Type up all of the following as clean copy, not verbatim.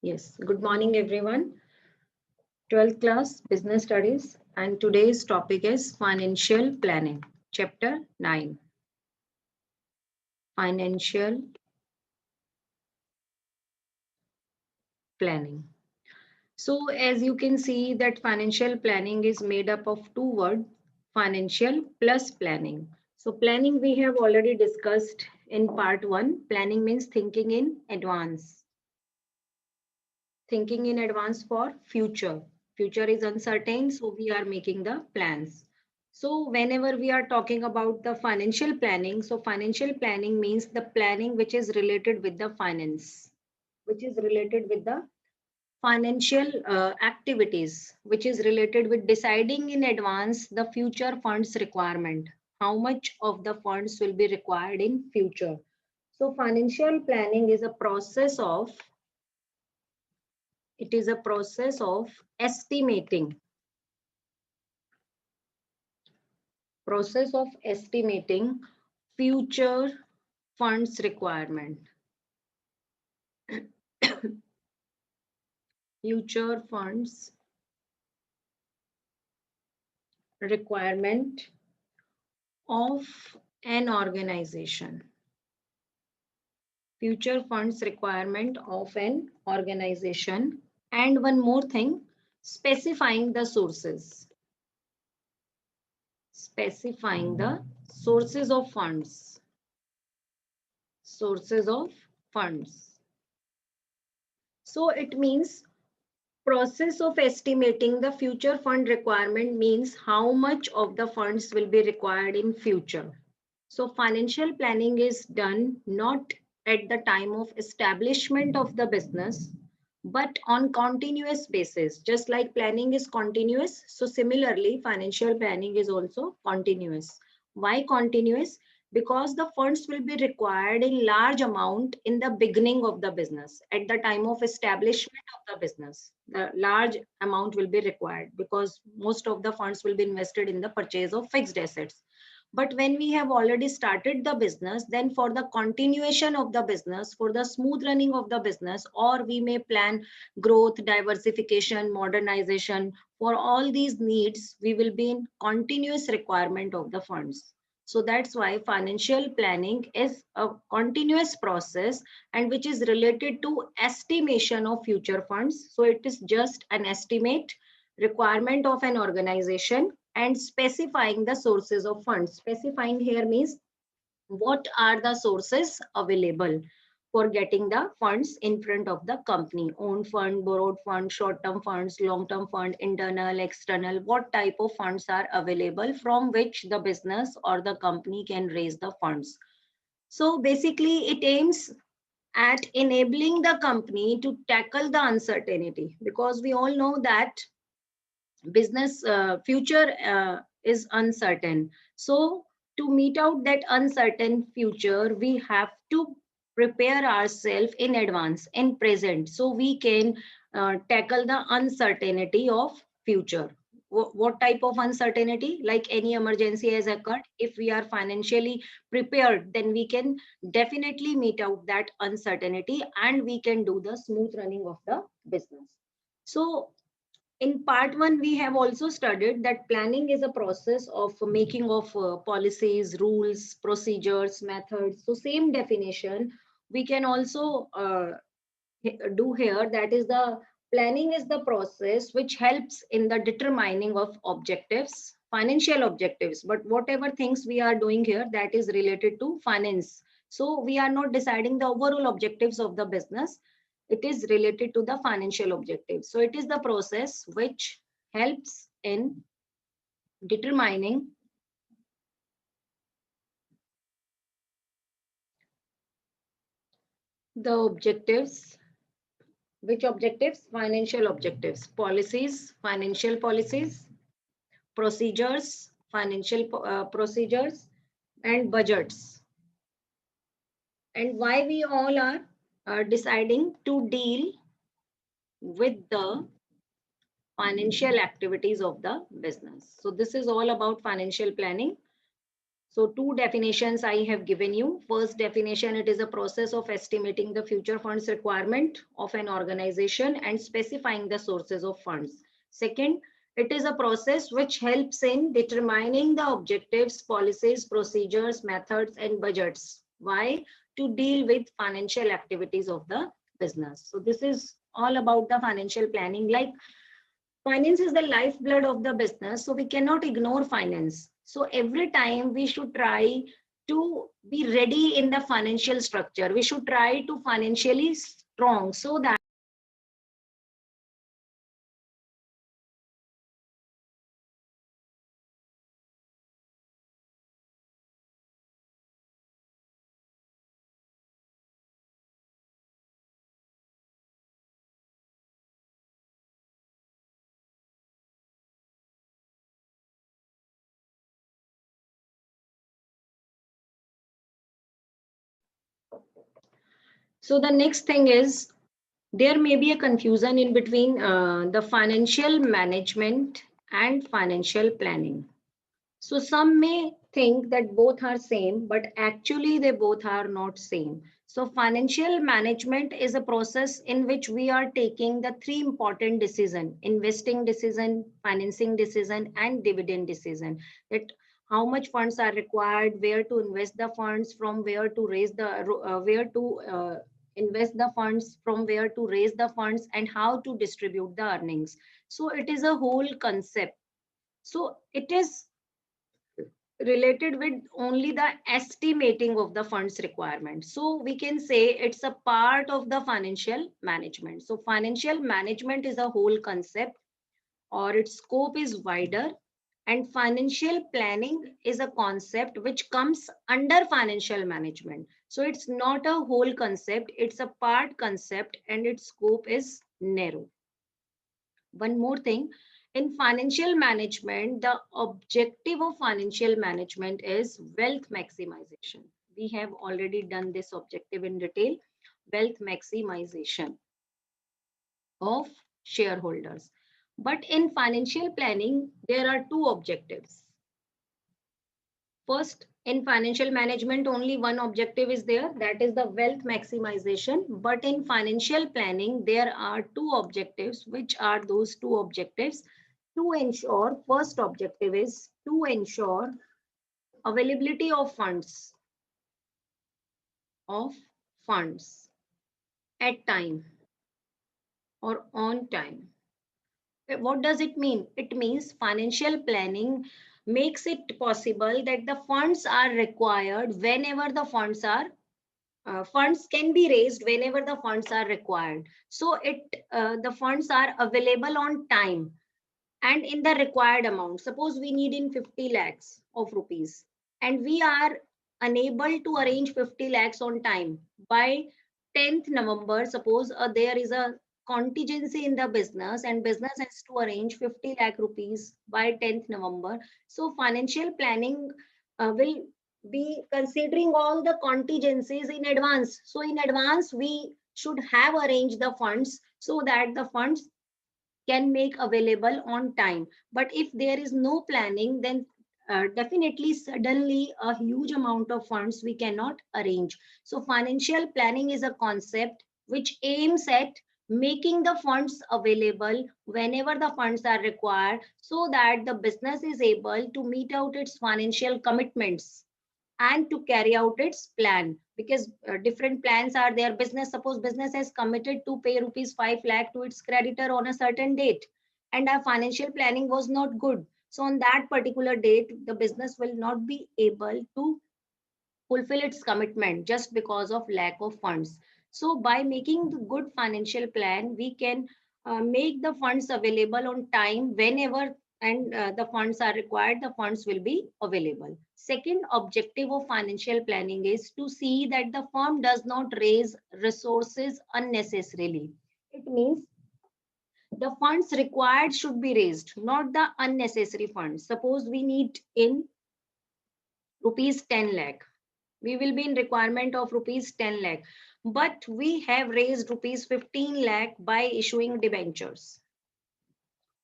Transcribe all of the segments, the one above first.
Yes, good morning everyone. 12th class business studies and today's topic is financial planning. Chapter 9. Financial planning. So as you can see that financial planning is made up of two words, financial plus planning. So planning we have already discussed in part 1. Planning means thinking in advance. Thinking in advance for future. Future is uncertain, so we are making the plans. So whenever we are talking about the financial planning, so financial planning means the planning which is related with the finance, which is related with the financial activities, which is related with deciding in advance the future funds requirement, how much of the funds will be required in future. So financial planning is a process of it is a process of estimating future funds requirement future funds requirement of an organization future funds requirement of an organization and one more thing, specifying the sources specifying the sources of funds. So it means process of estimating the future fund requirement means how much of the funds will be required in future. So financial planning is done not at the time of establishment of the business, but on continuous basis. Just like planning is continuous, so similarly financial planning is also continuous. Why continuous? Because the funds will be required in large amount in the beginning of the business. At the time of establishment of the business, the large amount will be required because most of the funds will be invested in the purchase of fixed assets. But when we have already started the business, then for the continuation of the business, for the smooth running of the business, or we may plan growth, diversification, modernization, for all these needs, we will be in continuous requirement of the funds. So that's why financial planning is a continuous process and which is related to estimation of future funds. So it is just an estimate requirement of an organization and specifying the sources of funds. Specifying here means what are the sources available for getting the funds in front of the company. Own fund, borrowed fund, short-term funds, long-term fund, internal, external, what type of funds are available from which the business or the company can raise the funds. So basically it aims at enabling the company to tackle the uncertainty because we all know that business future is uncertain. So to meet out that uncertain future, we have to prepare ourselves in advance, in present, so we can tackle the uncertainty of future. What type of uncertainty? Like any emergency has occurred, if we are financially prepared, then we can definitely meet out that uncertainty and we can do the smooth running of the business. So in part 1 we have also studied that planning is a process of making of policies, rules, procedures, methods. So same definition we can also do here, that is the planning is the process which helps in the determining of objectives, financial objectives, but whatever things we are doing here that is related to finance. So we are not deciding the overall objectives of the business, it is related to the financial objectives. So it is the process which helps in determining the objectives. Which objectives? Financial objectives, policies, financial policies, procedures, financial procedures, and budgets. And why we all are deciding to deal with the financial activities of the business. So this is all about financial planning. So two definitions I have given you. First definition, it is a process of estimating the future funds requirement of an organization and specifying the sources of funds. Second, it is a process which helps in determining the objectives, policies, procedures, methods, and budgets. Why? To deal with financial activities of the business. So this is all about the financial planning. Like, finance is the lifeblood of the business, so we cannot ignore finance. So every time we should try to be ready in the financial structure. We should try to financially strong so that so the next thing is there may be a confusion in between the financial management and financial planning. So some may think that both are same, but actually they both are not same. So financial management is a process in which we are taking the three important decision: investing decision, financing decision, and dividend decision. That how much funds are required, where to invest the funds, from where to raise the where to invest the funds, from where to raise the funds, and how to distribute the earnings. So it is a whole concept. So it is related with only the estimating of the funds requirement. So we can say it's a part of the financial management. So financial management is a whole concept, or its scope is wider, and financial planning is a concept which comes under financial management. So it's not a whole concept, it's a part concept, and its scope is narrow. One more thing, in financial management, the objective of financial management is wealth maximization. We have already done this objective in detail: wealth maximization of shareholders. But in financial planning, there are two objectives. First, in financial management, only one objective is there, that is the wealth maximization. But in financial planning, there are two objectives. Which are those two objectives? To ensure, first objective is to ensure availability of funds at time or on time. What does it mean? It means financial planning makes it possible that the funds are required whenever the funds can be raised whenever the funds are required. So the funds are available on time and in the required amount. Suppose we need in 50 lakhs of rupees and we are unable to arrange 50 lakhs on time by 10th November. Suppose there is a contingency in the business and business has to arrange 50 lakh rupees by 10th November. So financial planning will be considering all the contingencies in advance. So in advance, we should have arranged the funds so that the funds can make available on time. But if there is no planning, then definitely suddenly a huge amount of funds we cannot arrange. So financial planning is a concept which aims at making the funds available whenever the funds are required so that the business is able to meet out its financial commitments and to carry out its plan, because different plans are there. Business, suppose business has committed to pay rupees 5 lakh to its creditor on a certain date and our financial planning was not good, so on that particular date the business will not be able to fulfill its commitment just because of lack of funds. So by making the good financial plan, we can make the funds available on time whenever and the funds are required, the funds will be available. Second objective of financial planning is to see that the firm does not raise resources unnecessarily. It means the funds required should be raised, not the unnecessary funds. Suppose we need in rupees 10 lakh, we will be in requirement of rupees 10 lakh, but we have raised rupees 15 lakh by issuing debentures.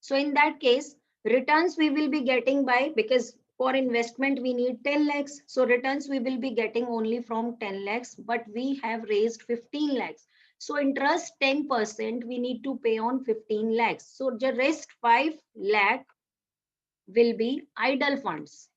So in that case, returns we will be getting by, because For investment, we need 10 lakhs. So returns we will be getting only from 10 lakhs, but we have raised 15 lakhs. So interest 10% we need to pay on 15 lakhs. So the rest 5 lakh will be idle funds.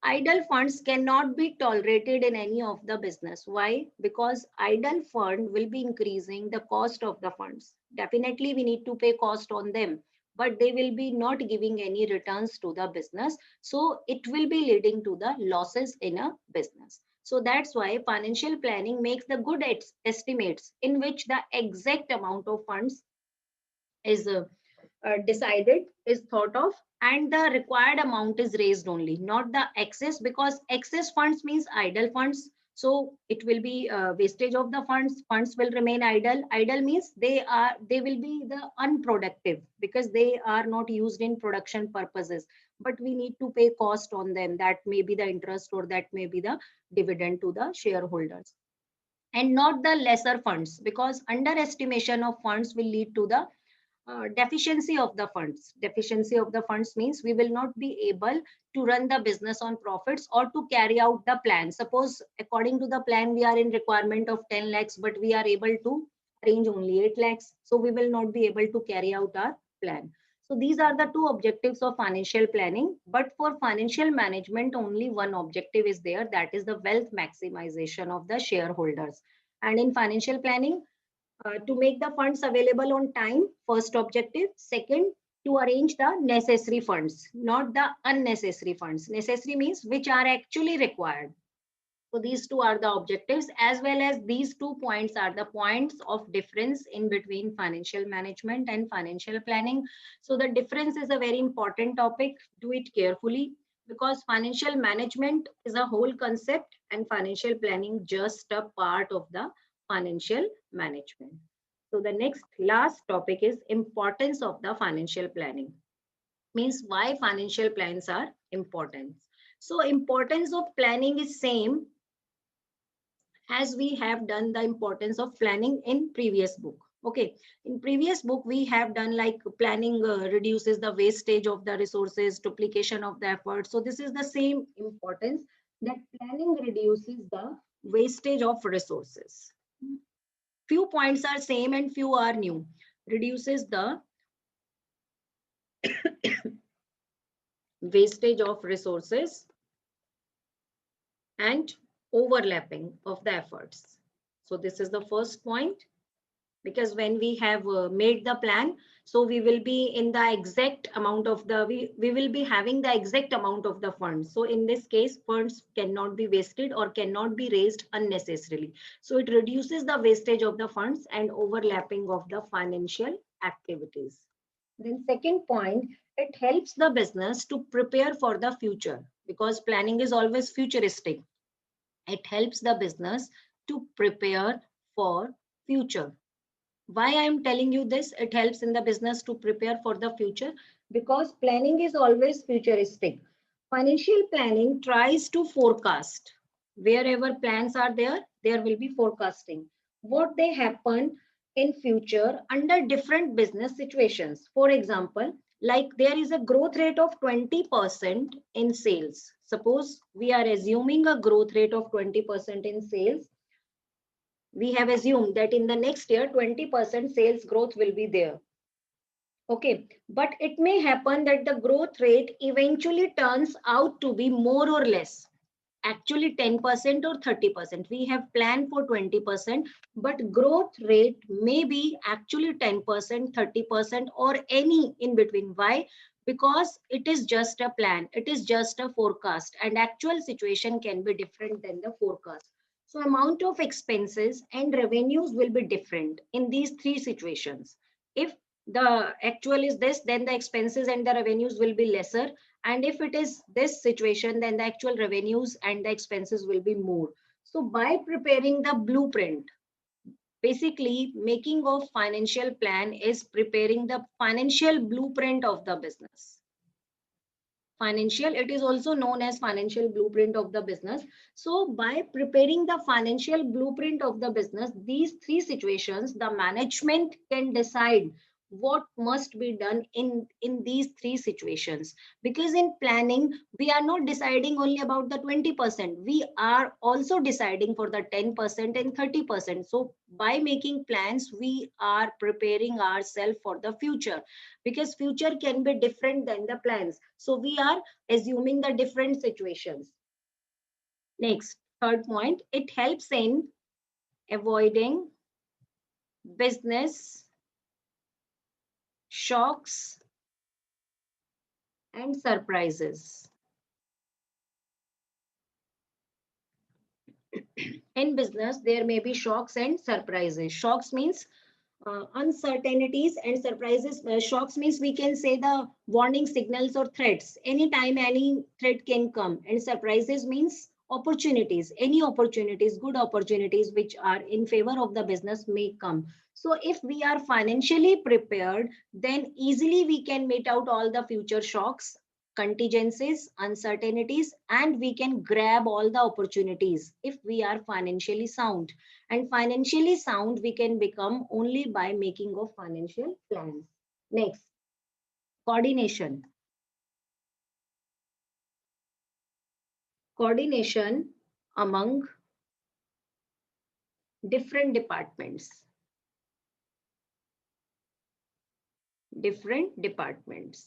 Idle funds cannot be tolerated in any of the business. Why? Because idle fund will be increasing the cost of the funds. Definitely we need to pay cost on them, but they will be not giving any returns to the business. So it will be leading to the losses in a business. So that's why financial planning makes the good estimates in which the exact amount of funds is decided, is thought of, and the required amount is raised only, not the excess, because excess funds means idle funds. So it will be wastage of the funds will remain idle. Idle means they will be the unproductive because they are not used in production purposes, but we need to pay cost on them. That may be the interest or that may be the dividend to the shareholders, and not the lesser funds, because underestimation of funds will lead to the deficiency of the funds. Deficiency of the funds means we will not be able to run the business on profits or to carry out the plan. Suppose according to the plan, we are in requirement of 10 lakhs, but we are able to arrange only 8 lakhs. So we will not be able to carry out our plan. So these are the two objectives of financial planning. But for financial management, only one objective is there. That is the wealth maximization of the shareholders. And in financial planning, to make the funds available on time, first objective. Second, to arrange the necessary funds, not the unnecessary funds. Necessary means which are actually required. So these two are the objectives, as well as these 2 points are the points of difference in between financial management and financial planning. So the difference is a very important topic. Do it carefully, because financial management is a whole concept and financial planning just a part of the financial management. So the next last topic is importance of the financial planning. Means why financial plans are important. So importance of planning is same as we have done the importance of planning in previous book. Okay, in previous book we have done like planning reduces the wastage of the resources, duplication of the effort. So this is the same importance, that planning reduces the wastage of resources. Few points are same and few are new. Reduces the wastage of resources and overlapping of the efforts. So this is the first point, because when we have made the plan, so we will be in the exact amount of the, we will be having the exact amount of the funds. So in this case, funds cannot be wasted or cannot be raised unnecessarily. So it reduces the wastage of the funds and overlapping of the financial activities. Then second point, it helps the business to prepare for the future, because planning is always futuristic. It helps the business to prepare for future. Why I am telling you this? It helps in the business to prepare for the future, because planning is always futuristic. Financial planning tries to forecast. Wherever plans are there, there will be forecasting what they happen in future under different business situations. For example, like there is a growth rate of 20% in sales. Suppose we are assuming a growth rate of 20% in sales. We have assumed that in the next year 20% sales growth will be there. Okay, but it may happen that the growth rate eventually turns out to be more or less, actually 10% or 30%. We have planned for 20%, but growth rate may be actually 10%, 30%, or any in between. Why? Because it is just a plan, it is just a forecast, and actual situation can be different than the forecast. So amount of expenses and revenues will be different in these three situations. If the actual is this, then the expenses and the revenues will be lesser. And if it is this situation, then the actual revenues and the expenses will be more. So by preparing the blueprint, basically making of financial plan is preparing the financial blueprint of the business. Financial, it is also known as financial blueprint of the business. So by preparing the financial blueprint of the business, these three situations, the management can decide what must be done in these three situations. Because in planning, we are not deciding only about the 20%, we are also deciding for the 10% and 30%. So by making plans, we are preparing ourselves for the future, because future can be different than the plans. So we are assuming the different situations. Next, third point, it helps in avoiding business shocks and surprises. In business, there may be shocks and surprises. Shocks means uncertainties, and surprises. Shocks means we can say the warning signals or threats. Anytime any threat can come. And surprises means opportunities. Any opportunities, good opportunities which are in favor of the business may come. So if we are financially prepared, then easily we can meet out all the future shocks, contingencies, uncertainties, and we can grab all the opportunities if we are financially sound. And financially sound we can become only by making of financial plans. Next, coordination. Coordination among different departments. Different departments.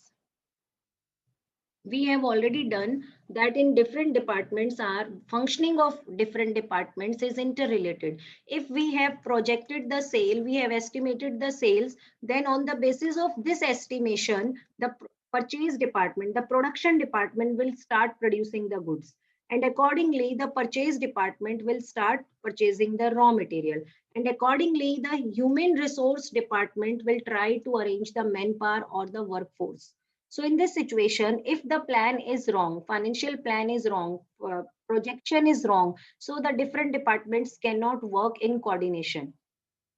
We have already done that in different departments, are functioning of different departments is interrelated. If we have projected the sale, we have estimated the sales, then on the basis of this estimation, the purchase department, the production department will start producing the goods. And accordingly, the purchase department will start purchasing the raw material. And accordingly, the human resource department will try to arrange the manpower or the workforce. So in this situation, if the plan is wrong, financial plan is wrong, projection is wrong, so the different departments cannot work in coordination.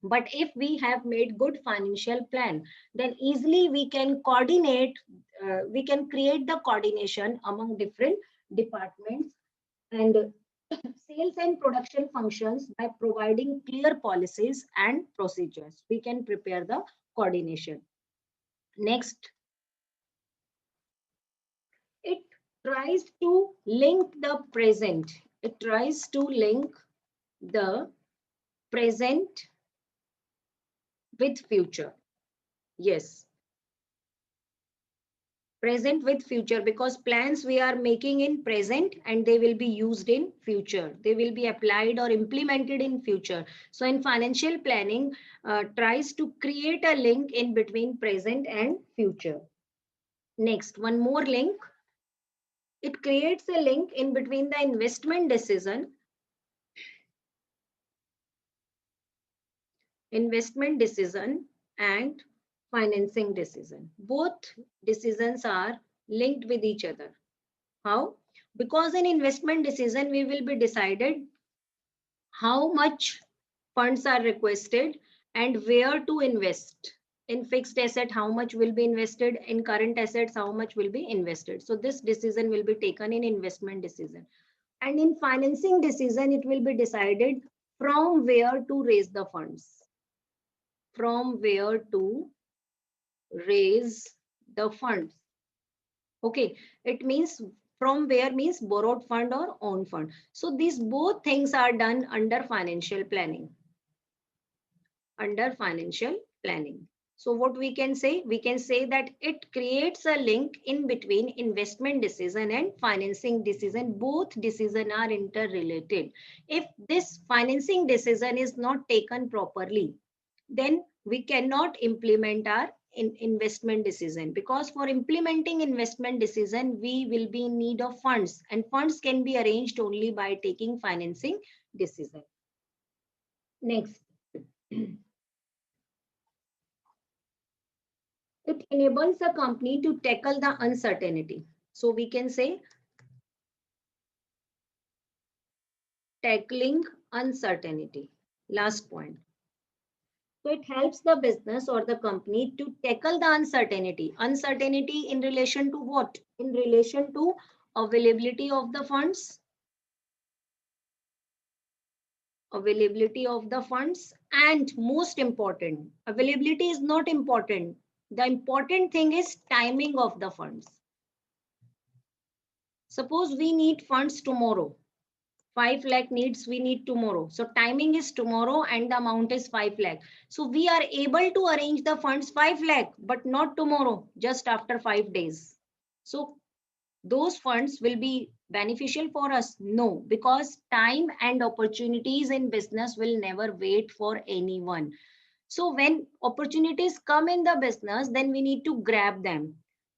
But if we have made good financial plan, then easily we can coordinate, we can create the coordination among different departments and sales and production functions by providing clear policies and procedures. We can prepare the coordination. Next, it tries to link the present. It tries to link the present with future. Yes, present with future, because plans we are making in present and they will be used in future. They will be applied or implemented in future. So in financial planning, tries to create a link in between present and future. Next, one more link. It creates a link in between the investment decision and financing decision. Both decisions are linked with each other. How? Because in investment decision, we will be decided how much funds are requested and where to invest. In fixed asset, how much will be invested? In current assets, how much will be invested? So this decision will be taken in investment decision. And in financing decision, it will be decided from where to raise the funds. From where to raise the funds. Okay, it means from where means borrowed fund or own fund. So these both things are done under financial planning. Under financial planning. So what we can say? We can say that it creates a link in between investment decision and financing decision. Both decisions are interrelated. If this financing decision is not taken properly, then we cannot implement our investment decision, because for implementing investment decision, we will be in need of funds, and funds can be arranged only by taking financing decision. Next. It enables a company to tackle the uncertainty. So we can say tackling uncertainty. Last point. So it helps the business or the company to tackle the uncertainty. Uncertainty in relation to what? In relation to availability of the funds, availability of the funds, and most important, availability is not important. The important thing is timing of the funds. Suppose we need funds tomorrow. 5 lakh needs we need tomorrow. So timing is tomorrow and the amount is 5 lakh. So we are able to arrange the funds 5 lakh, but not tomorrow, just after 5 days. So those funds will be beneficial for us? No, because time and opportunities in business will never wait for anyone. So when opportunities come in the business, then we need to grab them.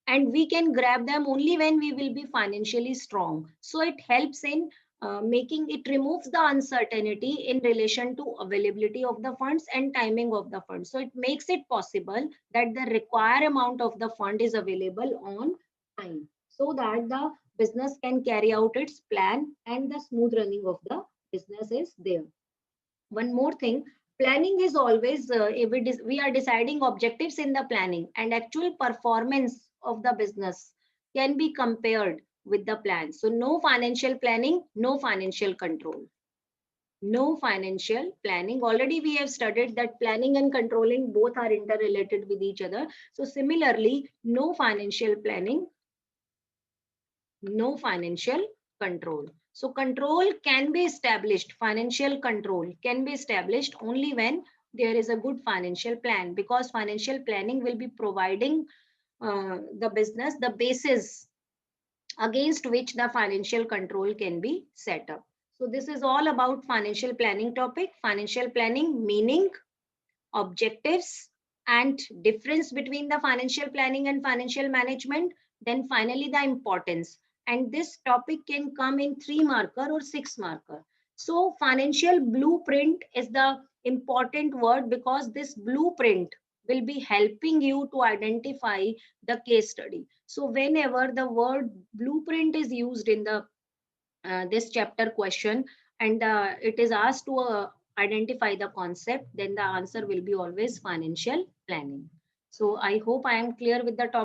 And we can grab them only when we will be financially strong. So it helps in it removes the uncertainty in relation to availability of the funds and timing of the funds. So it makes it possible that the required amount of the fund is available on time, so that the business can carry out its plan and the smooth running of the business is there. One more thing, planning is always, if we are deciding objectives in the planning, and actual performance of the business can be compared with the plan. So no financial planning, no financial control. No financial planning. Already we have studied that planning and controlling both are interrelated with each other. So similarly, no financial planning, no financial control. So control can be established, financial control can be established only when there is a good financial plan, because financial planning will be providing the business the basis against which the financial control can be set up. So this is all about financial planning topic. Financial planning meaning, objectives, and difference between the financial planning and financial management. Then finally the importance, and this topic can come in 3 marker or 6 marker. So financial blueprint is the important word, because this blueprint will be helping you to identify the case study. So whenever the word blueprint is used in the this chapter question, and it is asked to identify the concept, then the answer will be always financial planning. So I hope I am clear with the topic.